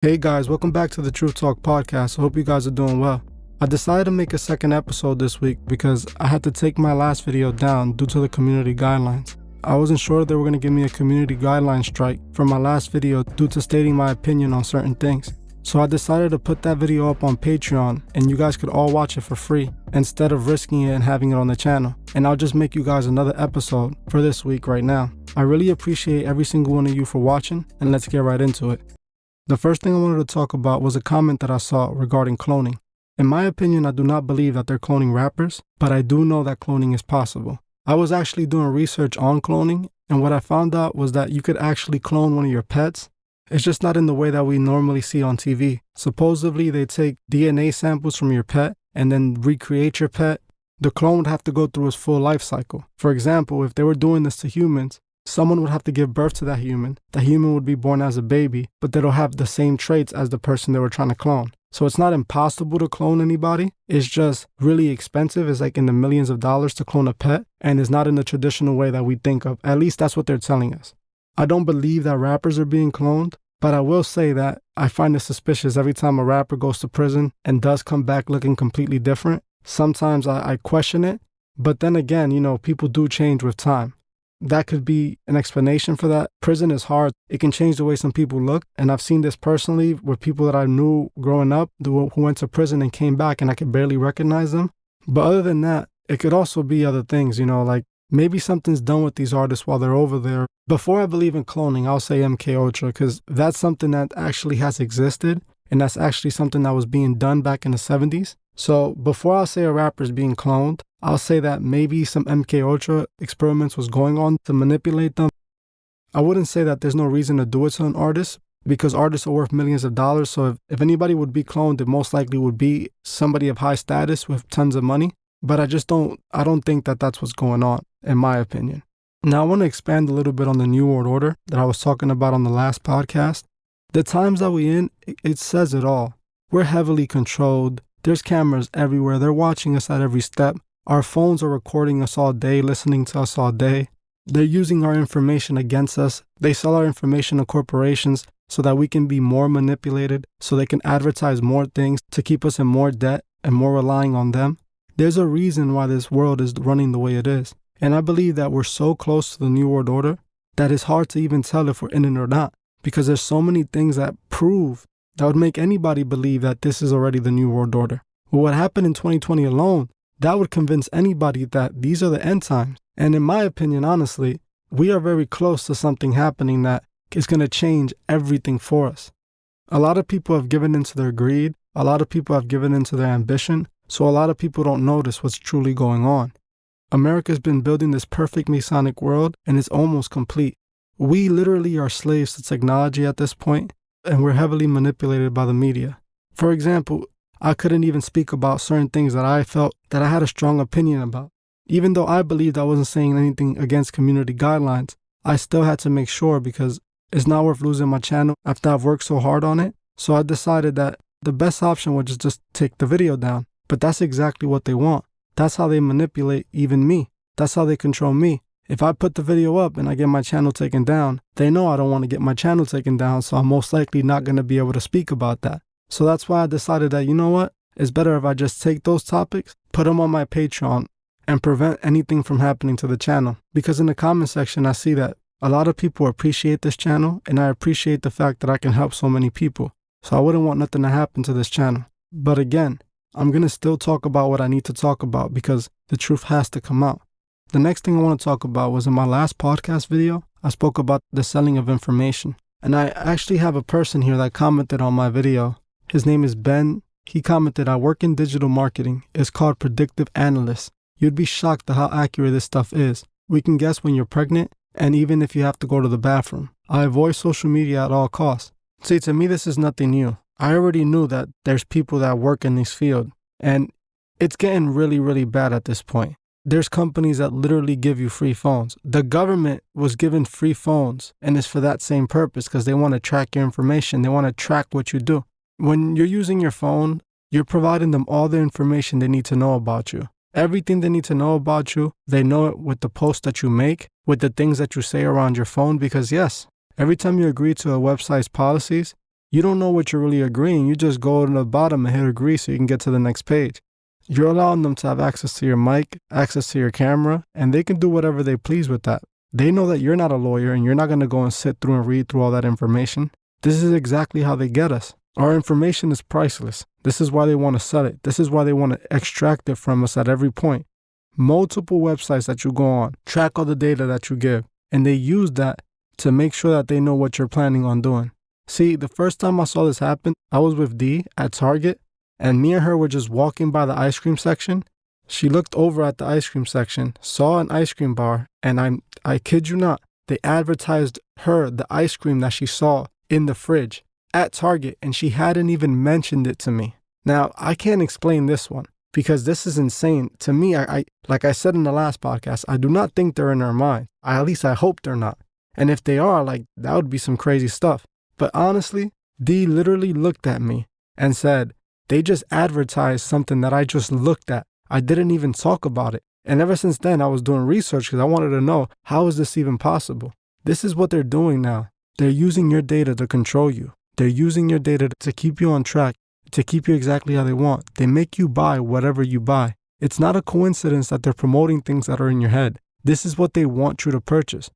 Hey guys, welcome back to the Truth Talk podcast. I hope you guys are doing well. I decided to make a second episode this week because I had to take my last video down due to the community guidelines. I wasn't sure they were going to give me a community guideline strike for my last video due to stating my opinion on certain things. So I decided to put that video up on Patreon and you guys could all watch it for free instead of risking it and having it on the channel. And I'll just make you guys another episode for this week right now. I really appreciate every single one of you for watching, and let's get right into it. The first thing I wanted to talk about was a comment that I saw regarding cloning. In my opinion, I do not believe that they're cloning rappers, but I do know that cloning is possible. I was actually doing research on cloning, and what I found out was that you could actually clone one of your pets. It's just not in the way that we normally see on TV. Supposedly, they take DNA samples from your pet and then recreate your pet. The clone would have to go through its full life cycle. For example, if they were doing this to humans, someone would have to give birth to that human. The human would be born as a baby, but they don't have the same traits as the person they were trying to clone. So it's not impossible to clone anybody. It's just really expensive. It's like in the millions of dollars to clone a pet, and it's not in the traditional way that we think of. At least that's what they're telling us. I don't believe that rappers are being cloned, but I will say that I find it suspicious every time a rapper goes to prison and does come back looking completely different. Sometimes I question it, but then again, people do change with time. That could be an explanation for that. Prison is hard. It can change the way some people look. And I've seen this personally with people that I knew growing up who went to prison and came back and I could barely recognize them. But other than that, it could also be other things, like maybe something's done with these artists while they're over there. Before I believe in cloning, I'll say MK Ultra because that's something that actually has existed. And that's actually something that was being done back in the 70s. So before I'll say a rapper is being cloned, I'll say that maybe some MK Ultra experiments was going on to manipulate them. I wouldn't say that there's no reason to do it to an artist because artists are worth millions of dollars. So if anybody would be cloned, it most likely would be somebody of high status with tons of money. But I don't think that that's what's going on, in my opinion. Now I want to expand a little bit on the New World Order that I was talking about on the last podcast. The times that we're in, it says it all. We're heavily controlled. There's cameras everywhere. They're watching us at every step. Our phones are recording us all day, listening to us all day. They're using our information against us. They sell our information to corporations so that we can be more manipulated, so they can advertise more things to keep us in more debt and more relying on them. There's a reason why this world is running the way it is. And I believe that we're so close to the New World Order that it's hard to even tell if we're in it or not, because there's so many things that would make anybody believe that this is already the New World Order. Well, what happened in 2020 alone, that would convince anybody that these are the end times. And in my opinion, honestly, we are very close to something happening that is going to change everything for us. A lot of people have given into their greed. A lot of people have given into their ambition. So a lot of people don't notice what's truly going on. America's been building this perfect Masonic world, and it's almost complete. We literally are slaves to technology at this point, and we're heavily manipulated by the media. For example, I couldn't even speak about certain things that I felt that I had a strong opinion about. Even though I believed I wasn't saying anything against community guidelines, I still had to make sure because it's not worth losing my channel after I've worked so hard on it. So I decided that the best option was just take the video down. But that's exactly what they want. That's how they manipulate even me. That's how they control me. If I put the video up and I get my channel taken down, they know I don't want to get my channel taken down, so I'm most likely not going to be able to speak about that. So that's why I decided that, it's better if I just take those topics, put them on my Patreon, and prevent anything from happening to the channel. Because in the comment section, I see that a lot of people appreciate this channel, and I appreciate the fact that I can help so many people. So I wouldn't want nothing to happen to this channel. But again, I'm going to still talk about what I need to talk about because the truth has to come out. The next thing I want to talk about was in my last podcast video, I spoke about the selling of information. And I actually have a person here that commented on my video. His name is Ben. He commented, I work in digital marketing. It's called predictive analyst. You'd be shocked at how accurate this stuff is. We can guess when you're pregnant and even if you have to go to the bathroom. I avoid social media at all costs. See, to me, this is nothing new. I already knew that there's people that work in this field and it's getting really, really bad at this point. There's companies that literally give you free phones. The government was given free phones and it's for that same purpose because they want to track your information. They want to track what you do. When you're using your phone, you're providing them all the information they need to know about you. Everything they need to know about you, they know it with the posts that you make, with the things that you say around your phone. Because yes, every time you agree to a website's policies, You don't know what you're really agreeing. You just go to the bottom and hit agree so you can get to the next page. You're allowing them to have access to your mic, access to your camera, and they can do whatever they please with that. They know that you're not a lawyer and you're not going to go and sit through and read through all that information. This is exactly how they get us. Our information is priceless. This is why they want to sell it. This is why they want to extract it from us at every point. Multiple websites that you go on track all the data that you give, and they use that to make sure that they know what you're planning on doing. See, the first time I saw this happen, I was with Dee at Target, and me and her were just walking by the ice cream section. She looked over at the ice cream section, saw an ice cream bar, and I kid you not, they advertised her the ice cream that she saw in the fridge at Target, and she hadn't even mentioned it to me. Now, I can't explain this one because this is insane. To me, I like I said in the last podcast, I do not think they're in their mind. At least I hope they're not. And if they are, like, that would be some crazy stuff. But honestly, Dee literally looked at me and said, they just advertised something that I just looked at. I didn't even talk about it. And ever since then, I was doing research because I wanted to know, how is this even possible? This is what they're doing now. They're using your data to control you. They're using your data to keep you on track, to keep you exactly how they want. They make you buy whatever you buy. It's not a coincidence that they're promoting things that are in your head. This is what they want you to purchase.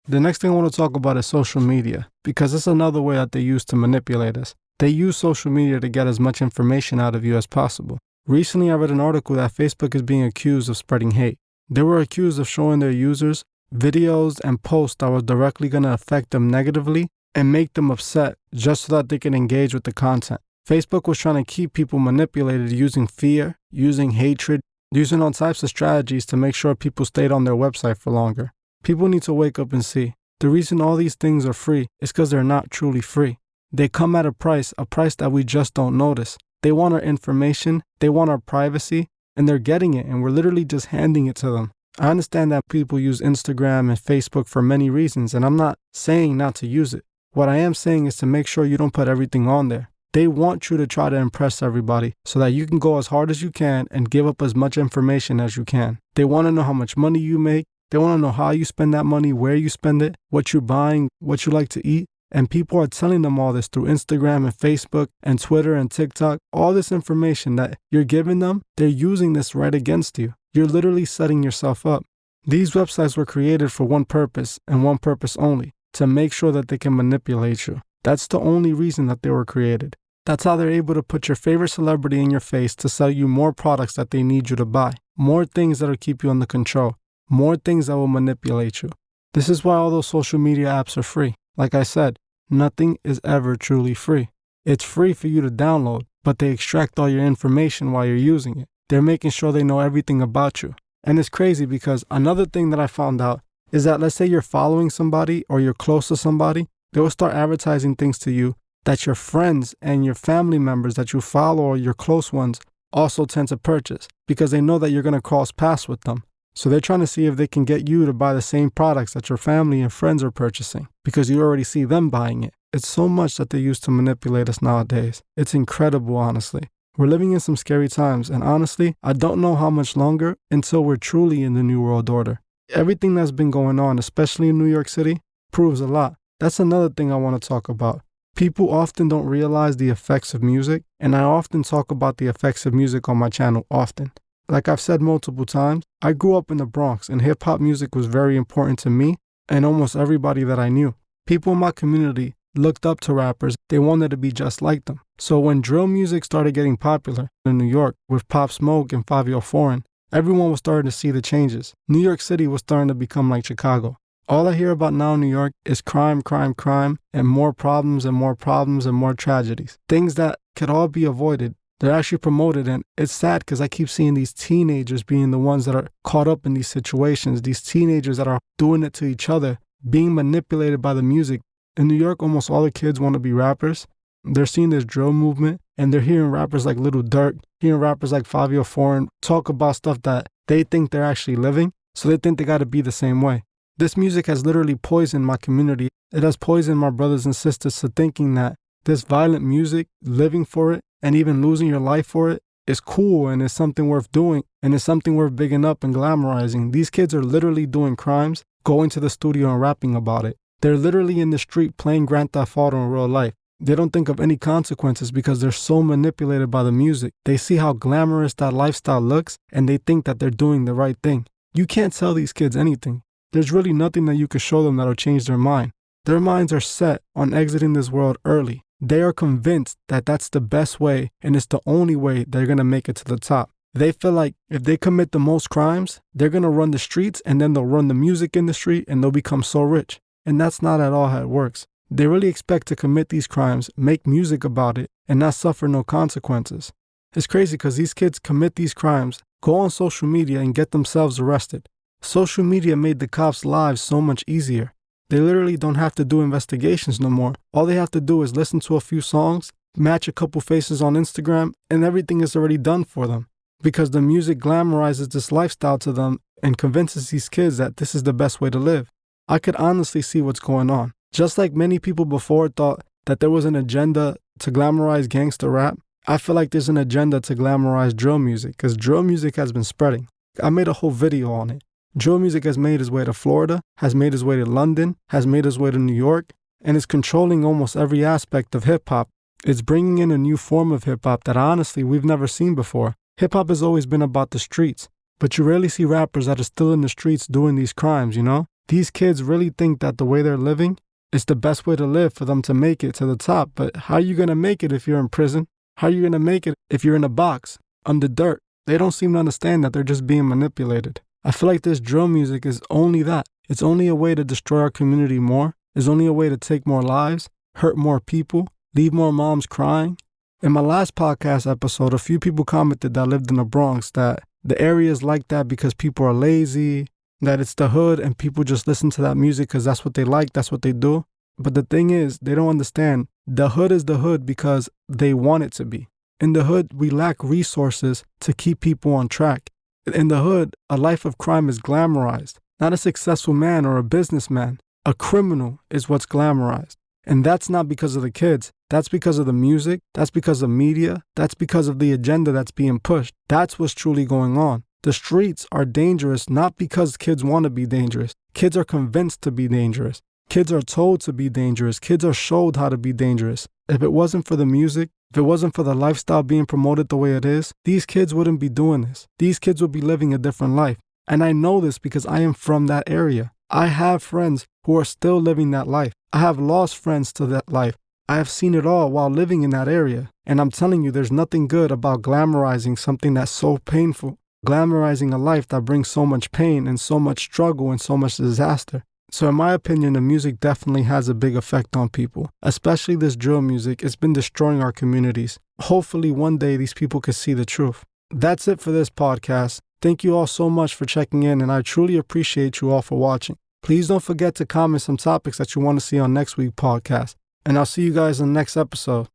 The next thing I want to talk about is social media, because it's another way that they use to manipulate us. They use social media to get as much information out of you as possible. Recently, I read an article that Facebook is being accused of spreading hate. They were accused of showing their users videos and posts that were directly going to affect them negatively and make them upset just so that they can engage with the content. Facebook was trying to keep people manipulated using fear, using hatred, using all types of strategies to make sure people stayed on their website for longer. People need to wake up and see. The reason all these things are free is because they're not truly free. They come at a price that we just don't notice. They want our information, they want our privacy, and they're getting it, and we're literally just handing it to them. I understand that people use Instagram and Facebook for many reasons, and I'm not saying not to use it. What I am saying is to make sure you don't put everything on there. They want you to try to impress everybody so that you can go as hard as you can and give up as much information as you can. They want to know how much money you make. They want to know how you spend that money, where you spend it, what you're buying, what you like to eat. And people are telling them all this through Instagram and Facebook and Twitter and TikTok. All this information that you're giving them, they're using this right against you. You're literally setting yourself up. These websites were created for one purpose and one purpose only, to make sure that they can manipulate you. That's the only reason that they were created. That's how they're able to put your favorite celebrity in your face to sell you more products that they need you to buy, more things that'll keep you under control, more things that will manipulate you. This is why all those social media apps are free. Like I said, nothing is ever truly free. It's free for you to download, but they extract all your information while you're using it. They're making sure they know everything about you. And it's crazy because another thing that I found out is that, let's say you're following somebody or you're close to somebody, they will start advertising things to you that your friends and your family members that you follow or your close ones also tend to purchase because they know that you're going to cross paths with them. So they're trying to see if they can get you to buy the same products that your family and friends are purchasing because you already see them buying it. It's so much that they use to manipulate us nowadays. It's incredible, honestly. We're living in some scary times, and honestly, I don't know how much longer until we're truly in the New World Order. Everything that's been going on, especially in New York City, proves a lot. That's another thing I want to talk about. People often don't realize the effects of music, and I often talk about the effects of music on my channel often. Like I've said multiple times, I grew up in the Bronx, and hip-hop music was very important to me and almost everybody that I knew. People in my community looked up to rappers. They wanted to be just like them. So when drill music started getting popular in New York with Pop Smoke and Fabio Foreign, everyone was starting to see the changes. New York City was starting to become like Chicago. All I hear about now in New York is crime, crime, crime, and more problems and more problems and more tragedies. Things that could all be avoided. They're actually promoted, and it's sad because I keep seeing these teenagers being the ones that are caught up in these situations, these teenagers that are doing it to each other, being manipulated by the music. In New York, almost all the kids want to be rappers. They're seeing this drill movement, and they're hearing rappers like Lil Durk, hearing rappers like Fabio Foreign talk about stuff that they think they're actually living, so they think they got to be the same way. This music has literally poisoned my community. It has poisoned my brothers and sisters to thinking that this violent music, living for it, and even losing your life for it is cool and is something worth doing and is something worth bigging up and glamorizing. These kids are literally doing crimes, going to the studio and rapping about it. They're literally in the street playing Grand Theft Auto in real life. They don't think of any consequences because they're so manipulated by the music. They see how glamorous that lifestyle looks and they think that they're doing the right thing. You can't tell these kids anything. There's really nothing that you can show them that'll change their mind. Their minds are set on exiting this world early. They are convinced that that's the best way and it's the only way they're going to make it to the top. They feel like if they commit the most crimes, they're going to run the streets and then they'll run the music industry and they'll become so rich. And that's not at all how it works. They really expect to commit these crimes, make music about it, and not suffer no consequences. It's crazy because these kids commit these crimes, go on social media and get themselves arrested. Social media made the cops' lives so much easier. They literally don't have to do investigations no more. All they have to do is listen to a few songs, match a couple faces on Instagram, and everything is already done for them. Because the music glamorizes this lifestyle to them and convinces these kids that this is the best way to live. I could honestly see what's going on. Just like many people before thought that there was an agenda to glamorize gangster rap, I feel like there's an agenda to glamorize drill music because drill music has been spreading. I made a whole video on it. Drill music has made its way to Florida, has made its way to London, has made its way to New York, and is controlling almost every aspect of hip-hop. It's bringing in a new form of hip-hop that honestly we've never seen before. Hip-hop has always been about the streets, but you rarely see rappers that are still in the streets doing these crimes, you know? These kids really think that the way they're living is the best way to live for them to make it to the top. But how are you going to make it if you're in prison? How are you going to make it if you're in a box, under dirt? They don't seem to understand that they're just being manipulated. I feel like this drill music is only that. It's only a way to destroy our community more. It's only a way to take more lives, hurt more people, leave more moms crying. In my last podcast episode, a few people commented that lived in the Bronx that the area is like that because people are lazy, that it's the hood and people just listen to that music because that's what they like, that's what they do. But the thing is, they don't understand. The hood is the hood because they want it to be. In the hood, we lack resources to keep people on track. In the hood, a life of crime is glamorized. Not a successful man or a businessman. A criminal is what's glamorized. And that's not because of the kids. That's because of the music. That's because of media. That's because of the agenda that's being pushed. That's what's truly going on. The streets are dangerous not because kids want to be dangerous. Kids are convinced to be dangerous. Kids are told to be dangerous. Kids are showed how to be dangerous. If it wasn't for the music, if it wasn't for the lifestyle being promoted the way it is, these kids wouldn't be doing this. These kids would be living a different life. And I know this because I am from that area. I have friends who are still living that life. I have lost friends to that life. I have seen it all while living in that area. And I'm telling you, there's nothing good about glamorizing something that's so painful. Glamorizing a life that brings so much pain and so much struggle and so much disaster. So in my opinion, the music definitely has a big effect on people. Especially this drill music. It's been destroying our communities. Hopefully one day these people can see the truth. That's it for this podcast. Thank you all so much for checking in, and I truly appreciate you all for watching. Please don't forget to comment some topics that you want to see on next week's podcast. And I'll see you guys in the next episode.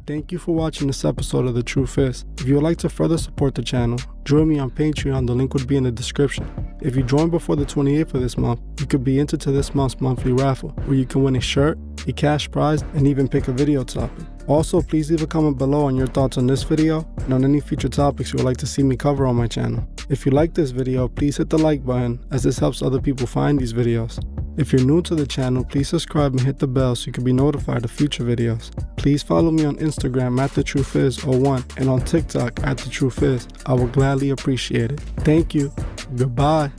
Thank you for watching this episode of The Truth Is. If you would like to further support the channel, join me on Patreon. The link would be in the description. If you join before the 28th of this month, you could be entered to this month's monthly raffle, where you can win a shirt, a cash prize, and even pick a video topic. Also, please leave a comment below on your thoughts on this video and on any future topics you would like to see me cover on my channel. If you like this video, please hit the like button, as this helps other people find these videos. If you're new to the channel, please subscribe and hit the bell so you can be notified of future videos. Please follow me on Instagram at TheTruthIs01 and on TikTok at TheTruthIs. I will gladly appreciate it. Thank you. Goodbye.